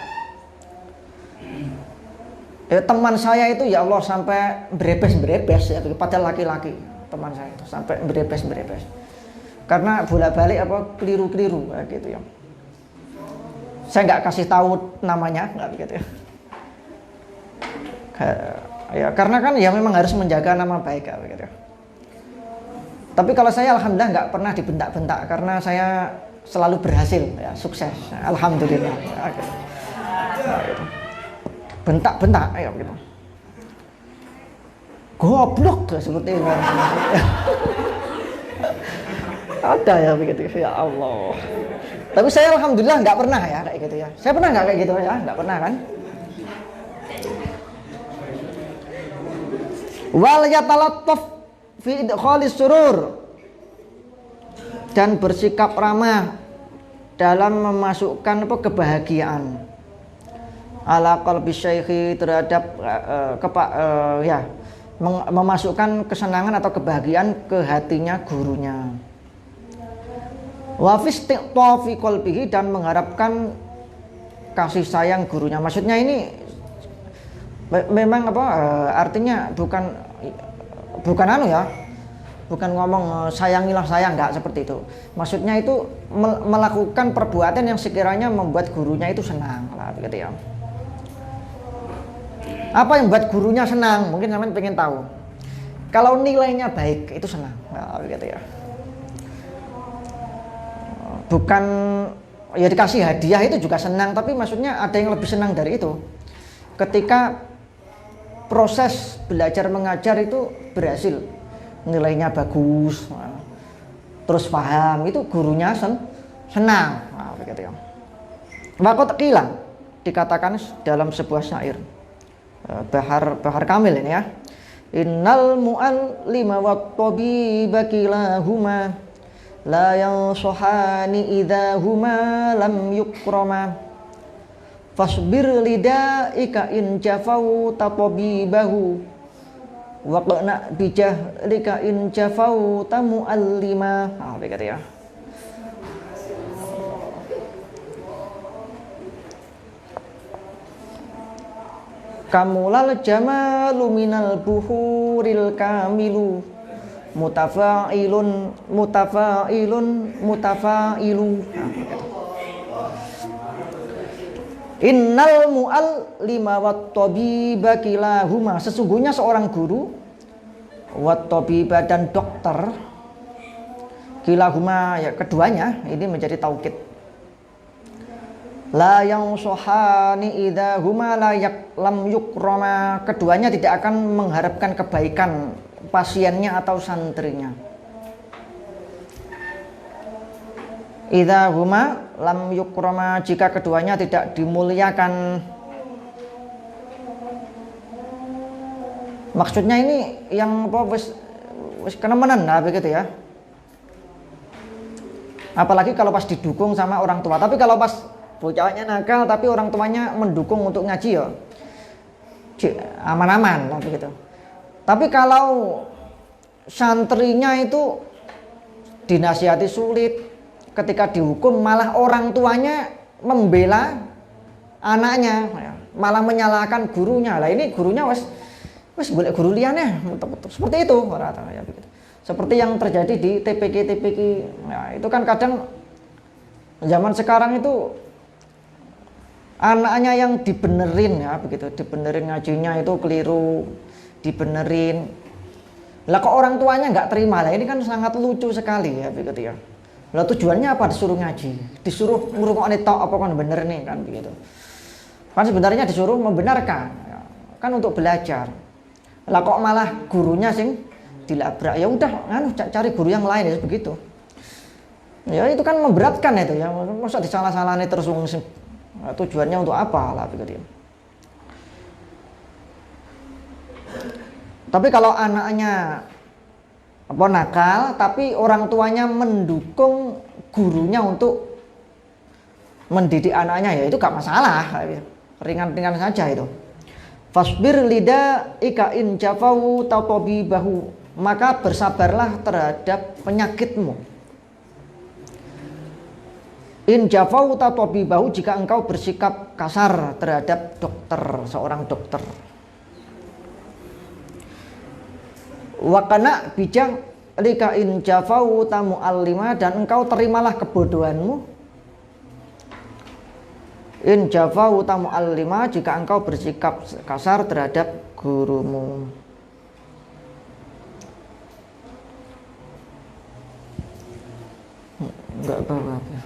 Teman saya itu ya Allah sampai berebes-berebes ya, padahal laki-laki teman saya itu sampai berebes-berebes. Karena bolak-balik keliru-keliru gitu ya. Saya nggak kasih tahu namanya, nggak begitu ya. Ya karena kan ya memang harus menjaga nama baik ya, begitu ya. Tapi kalau saya alhamdulillah nggak pernah dibentak-bentak karena saya selalu berhasil ya, sukses. Alhamdulillah. Ya, gitu. Nah, gitu. Bentak-bentak ya begitu. Goblok seperti itu. Ada ya begitu ya Allah. Tapi saya alhamdulillah nggak pernah ya kayak gitu ya. Saya pernah nggak kayak gitu ya? Nggak pernah kan? Wal yatalattaf fi idkhalis surur, dan bersikap ramah dalam memasukkan kebahagiaan ala qalbi syaikhi, terhadap memasukkan kesenangan atau kebahagiaan ke hatinya gurunya. Wa fi istiqtafi qalbihi, dan mengharapkan kasih sayang gurunya. Maksudnya ini memang artinya bukan bukan ngomong sayangilah saya, enggak seperti itu. Maksudnya itu melakukan perbuatan yang sekiranya membuat gurunya itu senang lah begitu ya. Apa yang membuat gurunya senang? Mungkin kalian pengen tahu. Kalau nilainya baik itu senang, nah, begitu ya. Bukan ya dikasih hadiah itu juga senang, tapi maksudnya ada yang lebih senang dari itu. Ketika proses belajar mengajar itu berhasil, nilainya bagus, terus paham, itu gurunya senang, nah, begitu ya. Waqat qila, dikatakan dalam sebuah syair Bahar Kamil ini ya. Innal mu'allima wat tabiba kilahuma la yansuhani idza huma lam yukrama fasbir lidaika in jafau tabibahu wa qna bijahlika in jafau muallima. Ah, begitu ya. Kamulal jamalu minal buhuril kamilu mutafa'ilun mutafailu. Innal mu'allima wat tabiba kilahuma, sesungguhnya seorang guru, wat tabiba dan dokter, kilahuma ya keduanya, ini menjadi taukid. La yang sohani idza huma la lam yukrama, keduanya tidak akan mengharapkan kebaikan pasiennya atau santrinya. Idza huma lam yukrama, jika keduanya tidak dimuliakan. Maksudnya ini yang wis kenemenan lah begitu ya. Apalagi kalau pas didukung sama orang tua. Tapi kalau pas bocahnya nakal tapi orang tuanya mendukung untuk ngaji ya aman-aman lah begitu. Tapi kalau santrinya itu dinasihati sulit, ketika dihukum malah orang tuanya membela anaknya, malah menyalahkan gurunya. Lah ini gurunya wes boleh guru liane, seperti itu ya begitu. Seperti yang terjadi di TPQ. Nah, itu kan kadang zaman sekarang itu anaknya yang dibenerin ya begitu, dibenerin ngajinya itu keliru, dibenerin. Lah kok orang tuanya nggak terima, lah ini kan sangat lucu sekali ya begitu ya. Lah tujuannya apa disuruh ngaji? Disuruh ngrungokne tok apa kan bener nih kan begitu. Kan sebenarnya disuruh membenarkan, ya. Kan untuk belajar. Lah kok malah gurunya sing dilabrak, ya udah cari guru yang lain ya begitu. Ya itu kan memberatkan itu ya, masa disalah-salahnya terus tujuannya untuk apa lah begitu ya. Tapi kalau anaknya apa nakal, tapi orang tuanya mendukung gurunya untuk mendidik anaknya, ya itu gak masalah, ringan-ringan saja itu. Fasbir lida ika in jafau tatabibahu, maka bersabarlah terhadap penyakitmu. In jafau tatabibahu, jika engkau bersikap kasar terhadap dokter, seorang dokter. Wakana bijak lika in jafau tamu alima, dan engkau terimalah kebodohanmu. In jafau tamu alima, jika engkau bersikap kasar terhadap gurumu. Enggak apa-apa.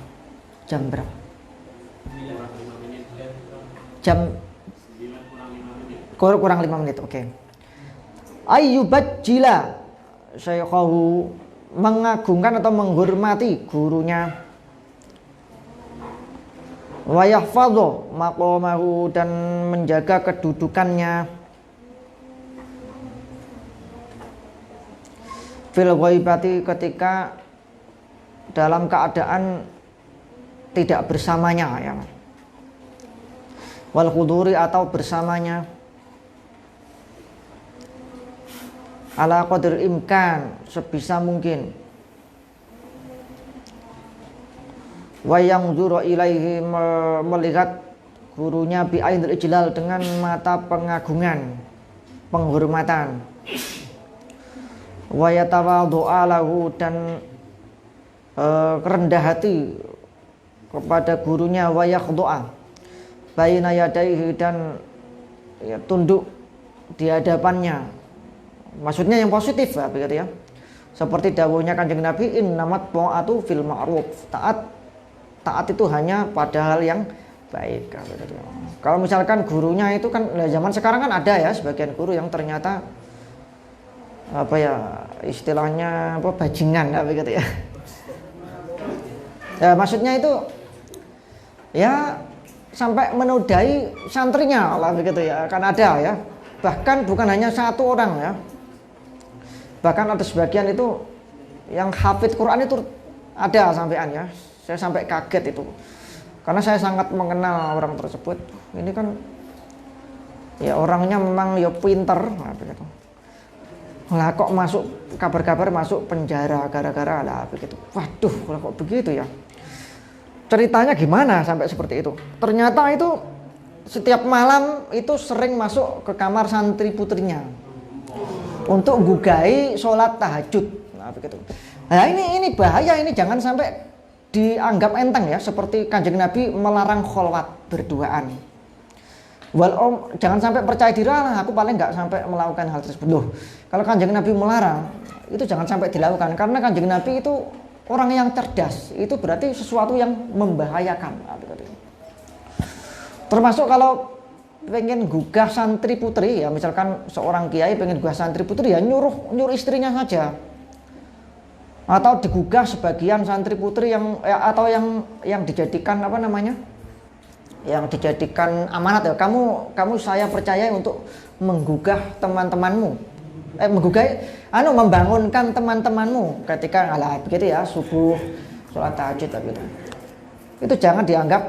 Jam berapa? Jam kurang 5 menit. Oke. Ayyubajjila syaikhahu, mengagungkan atau menghormati gurunya. Wa yahfadhu maqamahu, dan menjaga kedudukannya. Fil ghaibati, ketika dalam keadaan tidak bersamanya ya. Wal huduri, atau bersamanya. Ala qadir imkan, sebisa mungkin. Wa yanzuru ilaihi, melihat gurunya bi ainil ijlal, dengan mata pengagungan, penghormatan. Wa yatawadhu'a lahu, dan rendah hati kepada gurunya. Wa yakhdu'a baina yadayhi, dan ya, tunduk di hadapannya. Maksudnya yang positif ya begitu ya. Seperti dawuhnya Kanjeng Nabi, innamat ta'atu fil ma'ruf, taat itu hanya pada hal yang baik. Kalau misalkan gurunya itu kan zaman sekarang kan ada ya sebagian guru yang ternyata apa ya istilahnya apa bajingan ya begitu ya. Ya maksudnya itu ya sampai menodai santrinya lah begitu ya, kan ada ya. Bahkan bukan hanya satu orang ya. Bahkan ada sebagian itu yang hafid Quran itu ada sampean ya. Saya sampai kaget itu. Karena saya sangat mengenal orang tersebut. Ini kan ya orangnya memang ya pinter nah, begitu. Lah kok masuk kabar-kabar masuk penjara gara-gara lah begitu. Waduh, kok begitu ya. Ceritanya gimana sampai seperti itu? Ternyata itu setiap malam itu sering masuk ke kamar santri putrinya untuk gugai sholat tahajud. Nah, begitu. Nah, ini bahaya, ini jangan sampai dianggap enteng ya, seperti Kanjeng Nabi melarang kholwat berduaan. Jangan sampai percaya diri, aku paling nggak sampai melakukan hal tersebut. Loh, kalau Kanjeng Nabi melarang, itu jangan sampai dilakukan, karena Kanjeng Nabi itu orang yang cerdas, itu berarti sesuatu yang membahayakan. Nah, begitu. Termasuk kalau pengen gugah santri putri ya, misalkan seorang kiai pengen gugah santri putri ya nyuruh istrinya saja, atau digugah sebagian santri putri yang atau yang dijadikan apa namanya, yang dijadikan amanat ya, kamu saya percaya untuk menggugah teman-temanmu, membangunkan teman-temanmu ketika ngalah begitu ya, subuh sholat tahajud gitu. Itu jangan dianggap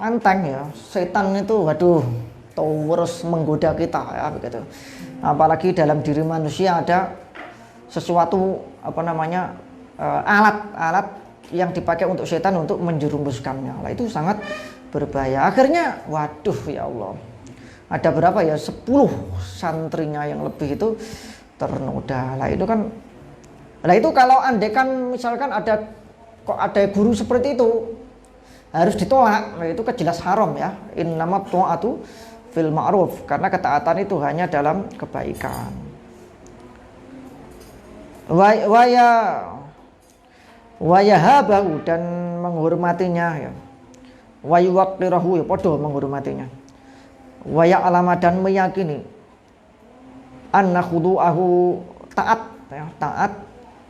anteng ya, setan itu waduh terus menggoda kita ya begitu. Apalagi dalam diri manusia ada sesuatu apa namanya alat-alat yang dipakai untuk setan untuk menjerumuskannya. Lah itu sangat berbahaya. Akhirnya waduh ya Allah. Ada berapa ya? 10 santrinya yang lebih itu ternoda. Lah itu kan, lah itu kalau andekan misalkan ada guru seperti itu harus ditolak. Nah itu kan jelas haram ya. Innamat ta'atu fil ma'ruf, karena ketaatan itu hanya dalam kebaikan. Wayahabahu, dan menghormatinya ya. Wayuwaqirahu, ya podo menghormatinya. Waya'lama, dan meyakini anna khudu'ahu, taat ya, taat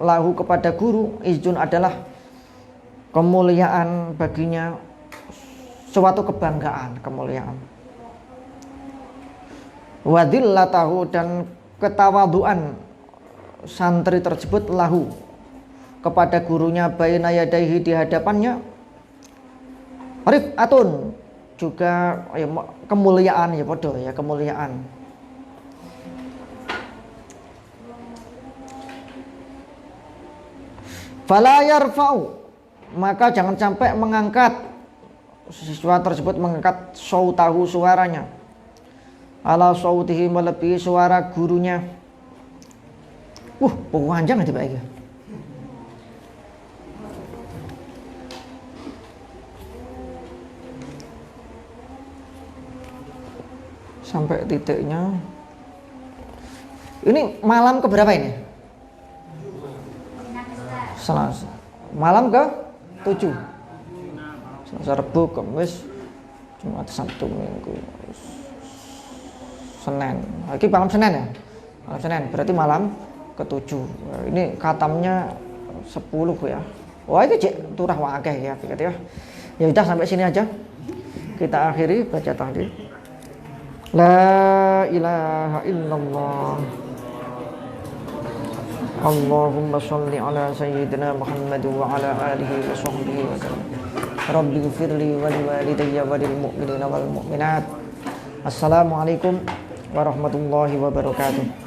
lahu kepada guru, izun adalah kemuliaan baginya, suatu kebanggaan, kemuliaan. Wadillatahu, dan ketawaduan santri tersebut lahu kepada gurunya, baina yadaihi, di hadapannya, rifatun, juga ya, kemuliaan ya podo ya, kemuliaan. Fala yarfa'u, maka jangan sampai mengangkat, siswa tersebut mengangkat sautahu, suaranya, ala sautihi, melebihi suara gurunya. Panjang aja Pak Ega. Sampai titiknya. Ini malam keberapa ini? Selasa. Malam ke 7. Selasa, Rabu, Kamis, Jumat, Sabtu, Minggu, Senin. Ini malam Senin ya? Malam Senin, berarti malam ke-7. Ini katamnya 10 ya. Wah itu cek turah wakeh ya, ya. Ya udah sampai sini aja. Kita akhiri baca tahlil. La ilaha illallah. Allahumma sholli ala sayyidina Muhammad wa ala alihi wa sahbihi wa sallam. Rabbi ghfirli wa liwalidayya wa lil mu'minina wal mu'minat. Assalamualaikum warahmatullahi wabarakatuh.